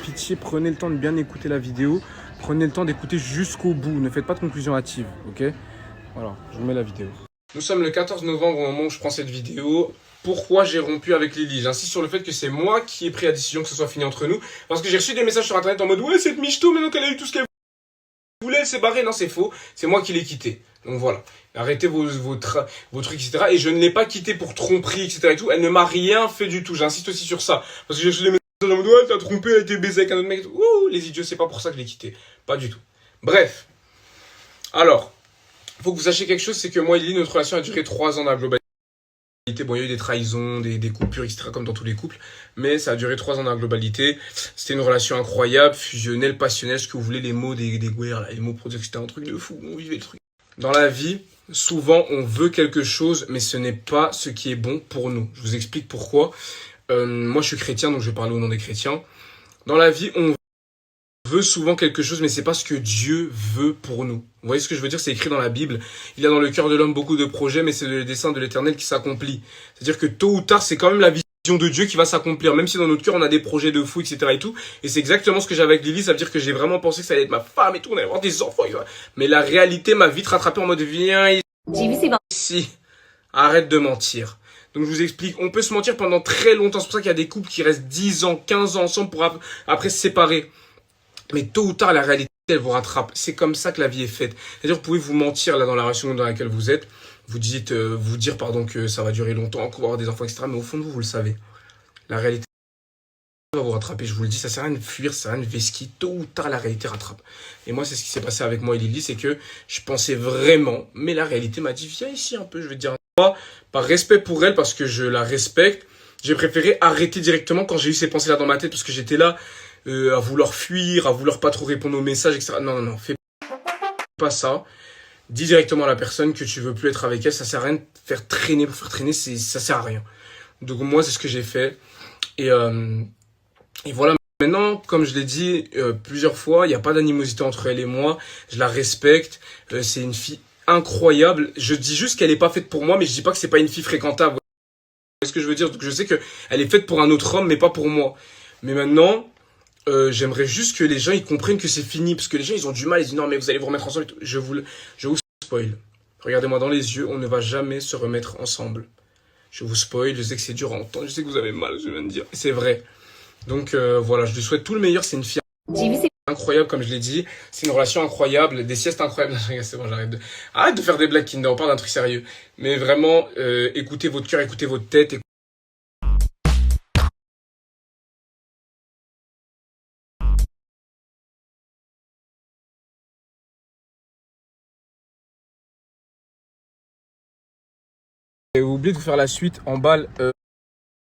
pitié, prenez le temps de bien écouter la vidéo. Prenez le temps d'écouter jusqu'au bout. Ne faites pas de conclusion hâtive, ok? Voilà, je vous mets la vidéo. Nous sommes le 14 novembre au moment où je prends cette vidéo. Pourquoi j'ai rompu avec Lily? J'insiste sur le fait que c'est moi qui ai pris la décision que ce soit fini entre nous. Parce que j'ai reçu des messages sur internet en mode ouais, cette michto, maintenant qu'elle a eu tout ce qu'elle voulait, elle s'est barrée. Non, c'est faux. C'est moi qui l'ai quittée. Donc voilà. Arrêtez vos trucs, etc. Et je ne l'ai pas quittée pour tromperie, etc. Et tout. Elle ne m'a rien fait du tout. J'insiste aussi sur ça. Parce que j'ai reçu des messages en mode ouais, t'as trompé, elle a été baisée avec un autre mec. Ouh, les idiots, c'est pas pour ça que je l'ai quittée. Pas du tout. Bref. Alors, faut que vous sachiez quelque chose, c'est que moi et Lily, notre relation a duré 3 ans dans la globalité. Bon, il y a eu des trahisons, des coupures, etc., comme dans tous les couples, mais ça a duré 3 ans dans la globalité. C'était une relation incroyable, fusionnelle, passionnelle, ce que vous voulez, les mots des guerres, les mots pour dire que c'était un truc de fou, on vivait le truc. Dans la vie, souvent, on veut quelque chose, mais ce n'est pas ce qui est bon pour nous. Je vous explique pourquoi. Moi, je suis chrétien, donc je vais parler au nom des chrétiens. Dans la vie, on veut souvent quelque chose, mais c'est pas ce que Dieu veut pour nous. Vous voyez ce que je veux dire? C'est écrit dans la Bible. Il y a dans le cœur de l'homme beaucoup de projets, mais c'est le dessein de l'Éternel qui s'accomplit. C'est-à-dire que tôt ou tard, c'est quand même la vision de Dieu qui va s'accomplir, même si dans notre cœur, on a des projets de fou, etc. et tout. Et c'est exactement ce que j'avais avec Lily. Ça veut dire que j'ai vraiment pensé que ça allait être ma femme et tout, on allait avoir des enfants, etc. Mais la réalité m'a vite rattrapé en mode, viens ici. Arrête de mentir. Donc je vous explique, on peut se mentir pendant très longtemps. C'est pour ça qu'il y a des couples qui restent 10 ans, 15 ans ensemble pour après se séparer. Mais tôt ou tard, la réalité, elle vous rattrape. C'est comme ça que la vie est faite. C'est-à-dire, vous pouvez vous mentir là dans la relation dans laquelle vous êtes. Vous dire pardon que ça va durer longtemps, qu'on va avoir des enfants, etc. Mais au fond de vous, vous le savez. La réalité va vous rattraper. Je vous le dis, ça sert à rien de fuir, ça sert à rien de vesquiller. Tôt ou tard, la réalité rattrape. Et moi, c'est ce qui s'est passé avec moi et Lily, c'est que je pensais vraiment, mais la réalité m'a dit, viens ici un peu, je vais te dire. Moi, par respect pour elle, parce que je la respecte, j'ai préféré arrêter directement quand j'ai eu ces pensées-là dans ma tête, parce que j'étais là, à vouloir fuir, à vouloir pas trop répondre aux messages, etc. Non, fais pas ça. Dis directement à la personne que tu veux plus être avec elle. Ça sert à rien de faire traîner pour faire traîner, ça sert à rien. Donc moi, c'est ce que j'ai fait. Et voilà. Maintenant, comme je l'ai dit plusieurs fois, il n'y a pas d'animosité entre elle et moi. Je la respecte. C'est une fille incroyable. Je dis juste qu'elle est pas faite pour moi, mais je dis pas que c'est pas une fille fréquentable. Vous voyez ce que je veux dire? Donc je sais que elle est faite pour un autre homme, mais pas pour moi. Mais maintenant, j'aimerais juste que les gens ils comprennent que c'est fini, parce que les gens ils ont du mal, ils disent non mais vous allez vous remettre ensemble et tout. Je vous spoil. Regardez-moi dans les yeux, on ne va jamais se remettre ensemble. Je vous spoil, je sais que c'est dur à entendre, je sais que vous avez mal, je viens de dire. C'est vrai. Donc voilà, je lui souhaite tout le meilleur, c'est une fille incroyable comme je l'ai dit, c'est une relation incroyable, des siestes incroyables. C'est bon, arrête de faire des blagues Kinder, on parle d'un truc sérieux. Mais vraiment, écoutez votre cœur, écoutez votre tête. J'ai oublié de vous faire la suite en balle.